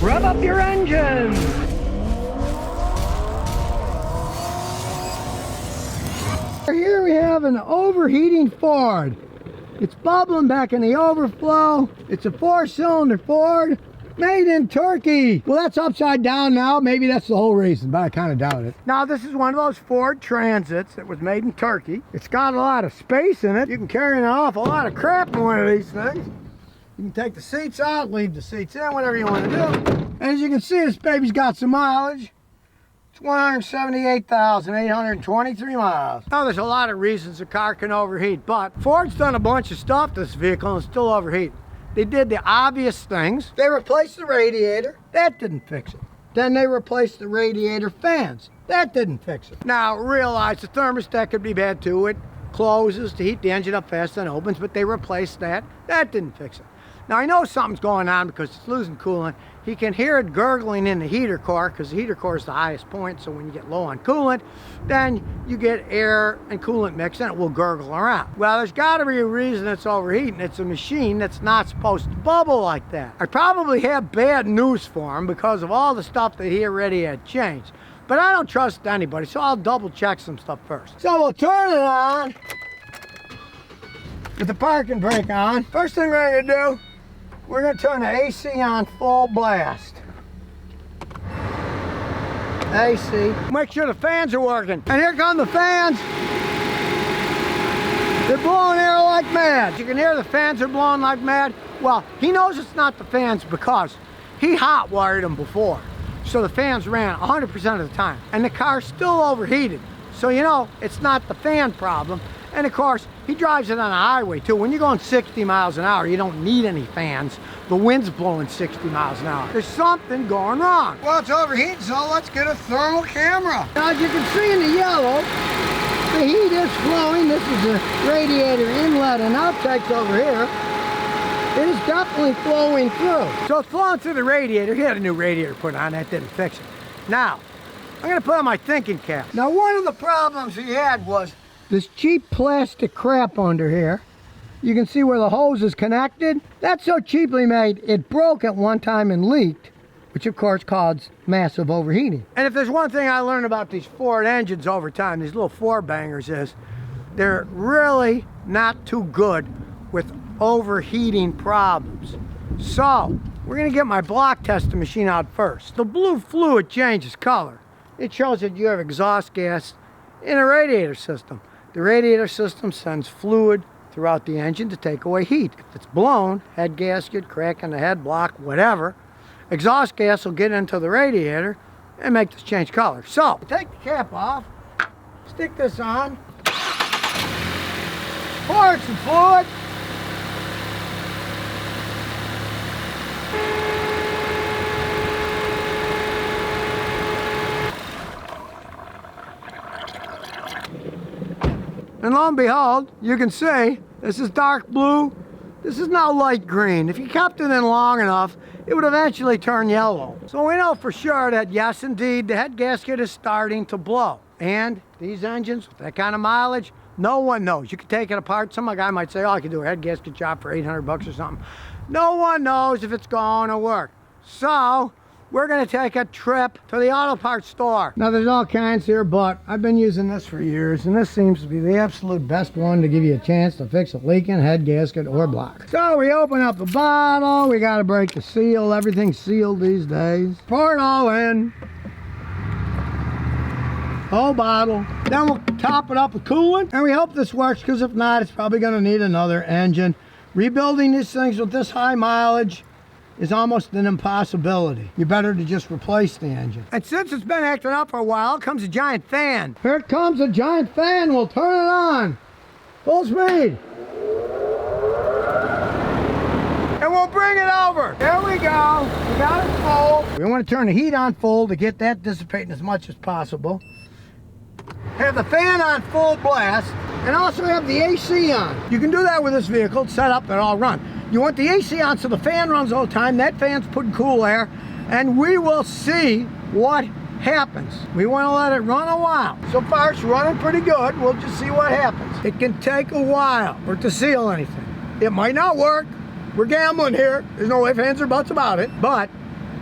Rev up your engine. Here we have an overheating Ford. It's bubbling back in the overflow. It's a 4-cylinder Ford made in Turkey. Well, that's upside down now. Maybe that's the whole reason, but I kind of doubt it. Now, this is one of those Ford Transits that was made in Turkey. It's got a lot of space in it. You can carry an awful lot of crap in one of these things. You can take the seats out, leave the seats in, whatever you want to do. As you can see, this baby's got some mileage. It's 178,823 miles. Now, there's a lot of reasons a car can overheat, but Ford's done a bunch of stuff to this vehicle and it's still overheating. They did the obvious things. They replaced the radiator. That didn't fix it. Then they replaced the radiator fans. That didn't fix it. Now, realize the thermostat could be bad too. It closes to heat the engine up faster than it opens, but they replaced that. That didn't fix it. Now, I know something's going on because it's losing coolant. He can hear it gurgling in the heater core because the heater core is the highest point, so when you get low on coolant, then you get air and coolant mixed and it will gurgle around. Well, there's got to be a reason it's overheating. It's a machine that's not supposed to bubble like that. I probably have bad news for him because of all the stuff that he already had changed. But I don't trust anybody, so I'll double check some stuff first. So we'll turn it on with the parking brake on. First thing we're going to do, we're going to turn the AC on full blast. AC. Make sure the fans are working. And here come the fans. They're blowing air like mad. You can hear the fans are blowing like mad. Well, he knows it's not the fans because he hot wired them before. So the fans ran 100% of the time. And the car's still overheated. So you know, it's not the fan problem. And of course, he drives it on a highway too. When you're going 60 miles an hour, you don't need any fans. The wind's blowing 60 miles an hour. There's something going wrong. Well, it's overheating, so let's get a thermal camera. Now, as you can see in the yellow, the heat is flowing. This is the radiator inlet and outtakes over here. It is definitely flowing through. So it's flowing through the radiator. He had a new radiator put on. That didn't fix it. Now, I'm going to put on my thinking cap. Now, one of the problems he had was this cheap plastic crap under here. You can see where the hose is connected. That's so cheaply made, it broke at one time and leaked, which of course caused massive overheating. And if there's one thing I learned about these Ford engines over time, these little four bangers, is they're really not too good with overheating problems. So, we're gonna get my block testing machine out first. The blue fluid changes color. It shows that you have exhaust gas in a radiator system. The radiator system sends fluid throughout the engine to take away heat. If it's blown, head gasket, crack in the head block, whatever, exhaust gas will get into the radiator and make this change color. So, take the cap off, stick this on, pour in some fluid, and lo and behold, you can see this is dark blue. This is now light green. If you kept it in long enough, it would eventually turn yellow. So we know for sure that yes, indeed, the head gasket is starting to blow. And these engines, with that kind of mileage, no one knows. You can take it apart. Some guy might say, oh, I can do a head gasket job for 800 bucks or something. No one knows if it's going to work. So we're going to take a trip to the auto parts store. Now, there's all kinds here, but I've been using this for years, and this seems to be the absolute best one to give you a chance to fix a leaking head gasket or block. So we open up the bottle. We got to break the seal. Everything's sealed these days. Pour it all in. Whole bottle. Then we'll top it up with coolant, and we hope this works, because if not, it's probably going to need another engine. Rebuilding these things with this high mileage is almost an impossibility. You're better to just replace the engine. And since it's been acting up for a while, comes a giant fan. Here it comes, a giant fan. We'll turn it on. Full speed. And we'll bring it over. There we go. We got it full. We want to turn the heat on full to get that dissipating as much as possible. Have the fan on full blast, and also have the AC on. You can do that with this vehicle. It's set up and all run. You want the AC on so the fan runs all the time. That fan's putting cool air, and we will see what happens. We want to let it run a while. So far it's running pretty good. We'll just see what happens. It can take a while for it to seal anything. It might not work. We're gambling here. There's no ifs, ands, or buts about it. But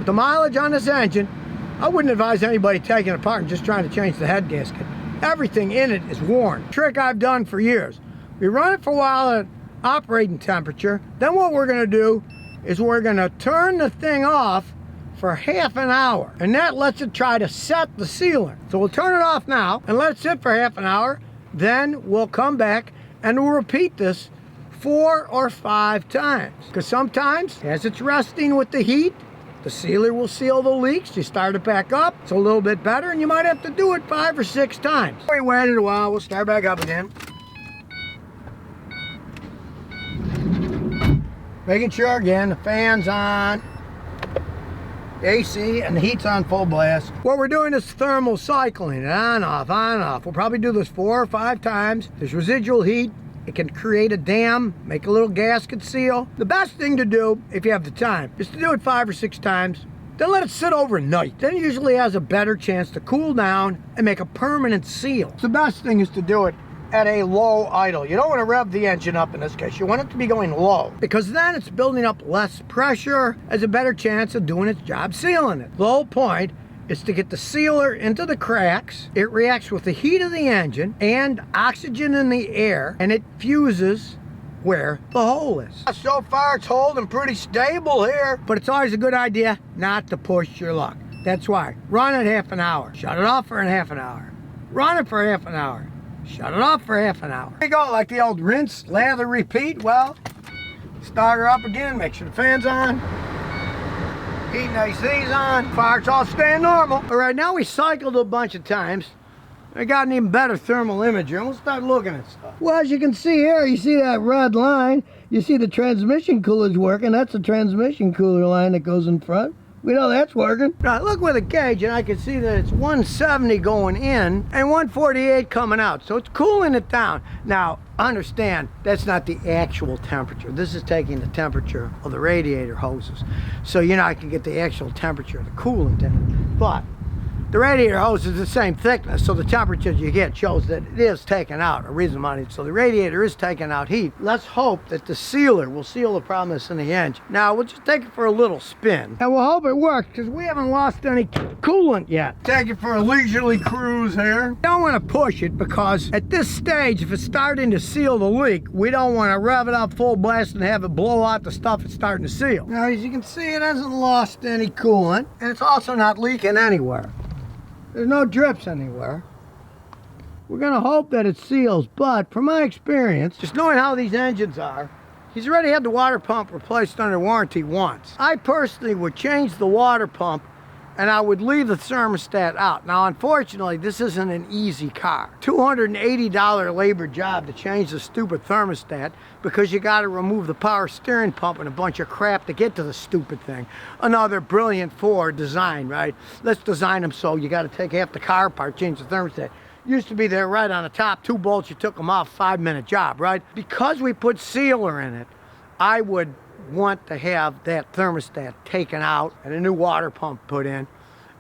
But the mileage on this engine, I wouldn't advise anybody taking it apart and just trying to change the head gasket. Everything in it is worn. Trick I've done for years. We run it for a while at operating temperature. Then what we're gonna do is we're gonna turn the thing off for half an hour. And that lets it try to set the sealer. So we'll turn it off now and let it sit for half an hour. Then we'll come back and we'll repeat this 4 or 5 times. Because sometimes, as it's resting with the heat, the sealer will seal the leaks. You start it back up, it's a little bit better, and you might have to do it 5 or 6 times. We waited a while, we'll start back up again. Making sure again, the fan's on, the AC, and the heat's on full blast. What we're doing is thermal cycling, on, off, on, off. We'll probably do this 4 or 5 times. There's residual heat. It can create a dam, make a little gasket seal. The best thing to do, if you have the time, is to do it 5 or 6 times. Then let it sit overnight. Then it usually has a better chance to cool down and make a permanent seal. So the best thing is to do it at a low idle. You don't want to rev the engine up in this case. You want it to be going low, because then it's building up less pressure, has a better chance of doing its job sealing it. The whole point is to get the sealer into the cracks. It reacts with the heat of the engine and oxygen in the air, and it fuses where the hole is. So far it's holding pretty stable here, but it's always a good idea not to push your luck. That's why. Run it half an hour. Shut it off for a half an hour. Run it for half an hour. Shut it off for half an hour. There you go, like the old rinse, lather, repeat. Well, start her up again, make sure the fan's on. Heat and AC's on. Fire's all staying normal. All right, now we cycled a bunch of times. I got an even better thermal imager, and we'll start looking at stuff. Well, as you can see here, you see that red line. You see the transmission cooler's working. That's the transmission cooler line that goes in front. We know that's working. Now look with a gauge, and I can see that it's 170 going in and 148 coming out. So it's cooling it down. Now, understand, that's not the actual temperature. This is taking the temperature of the radiator hoses. So you're not going to get the actual temperature of the coolant in it. But the radiator hose is the same thickness, so the temperature you get shows that it is taking out a reasonable amount. So the radiator is taking out heat. Let's hope that the sealer will seal the problem that's in the engine. Now we'll just take it for a little spin, and we'll hope it works, because we haven't lost any coolant yet. Take it for a leisurely cruise here. Don't want to push it, because at this stage, if it's starting to seal the leak, we don't want to rev it up full blast and have it blow out the stuff it's starting to seal. Now, as you can see, it hasn't lost any coolant, and it's also not leaking anywhere. There's no drips anywhere. We're gonna hope that it seals, but from my experience, just knowing how these engines are, he's already had the water pump replaced under warranty once. I personally would change the water pump, and I would leave the thermostat out. Now, unfortunately, this isn't an easy car. $280 labor job to change the stupid thermostat, because you gotta remove the power steering pump and a bunch of crap to get to the stupid thing. Another brilliant Ford design, right? Let's design them so you gotta take half the car apart, change the thermostat. Used to be there right on the top, 2 bolts, you took them off, 5-minute job, right? Because we put sealer in it, I would want to have that thermostat taken out and a new water pump put in,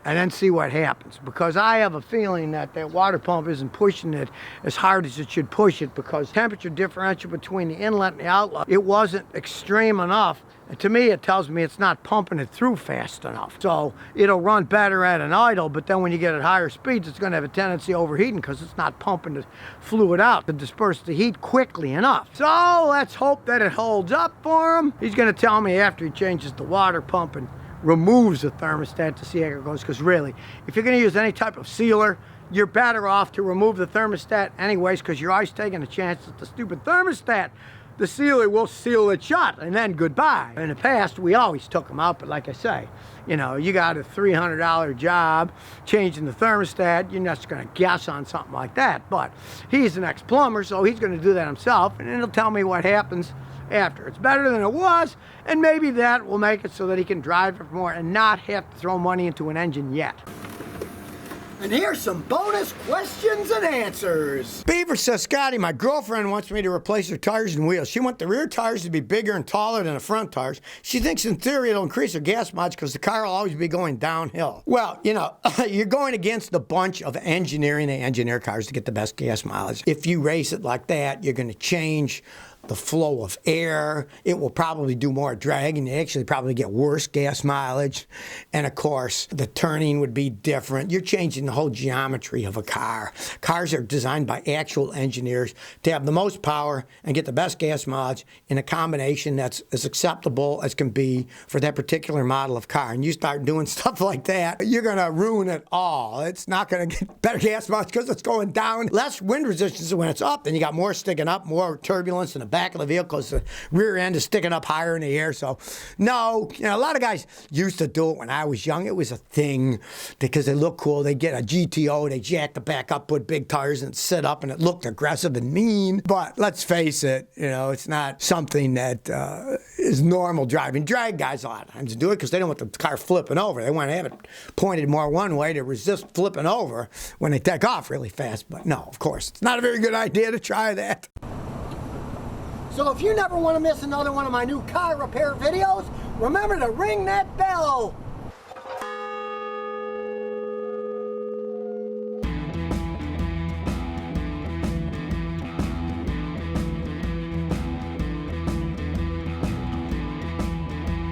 and then see what happens, because I have a feeling that that water pump isn't pushing it as hard as it should push it, because temperature differential between the inlet and the outlet, it wasn't extreme enough, and to me it tells me it's not pumping it through fast enough. So it'll run better at an idle, but then when you get at higher speeds, it's going to have a tendency of overheating, because it's not pumping the fluid out to disperse the heat quickly enough. So let's hope that it holds up for him. He's going to tell me after he changes the water pump and removes the thermostat to see how it goes, because really, if you're going to use any type of sealer, you're better off to remove the thermostat anyways, because you're always taking a chance that the stupid thermostat, the sealer will seal it shut, and then goodbye. In the past, we always took them out, but like I say, you know, you got a $300 job changing the thermostat, you're not going to guess on something like that. But he's an ex-plumber, so he's going to do that himself, and then he'll tell me what happens after. It's better than it was, and maybe that will make it so that he can drive it more and not have to throw money into an engine yet. And here's some bonus questions and answers. Beaver says, Scotty, my girlfriend wants me to replace her tires and wheels. She wants the rear tires to be bigger and taller than the front tires. She thinks in theory it'll increase her gas mileage because the car will always be going downhill. Well, you know, you're going against a bunch of engineering. They engineer cars to get the best gas mileage. If you race it like that, you're going to change the flow of air. It will probably do more drag, and you actually probably get worse gas mileage. And of course, the turning would be different. You're changing the whole geometry of a car. Cars are designed by actual engineers to have the most power and get the best gas mileage in a combination that's as acceptable as can be for that particular model of car. And you start doing stuff like that, you're going to ruin it all. It's not going to get better gas mileage because it's going down. Less wind resistance when it's up, then you got more sticking up, more turbulence in the back of the vehicle because the rear end is sticking up higher in the air. So, no, a lot of guys used to do it when I was young. It was a thing because they look cool. They get a GTO, they jack the back up, put big tires and sit up, and it looked aggressive and mean. But let's face it, it's not something that is normal driving. Drag guys a lot of times do it because they don't want the car flipping over. They want to have it pointed more one way to resist flipping over when they take off really fast. But no, of course, it's not a very good idea to try that. So if you never want to miss another one of my new car repair videos, remember to ring that bell.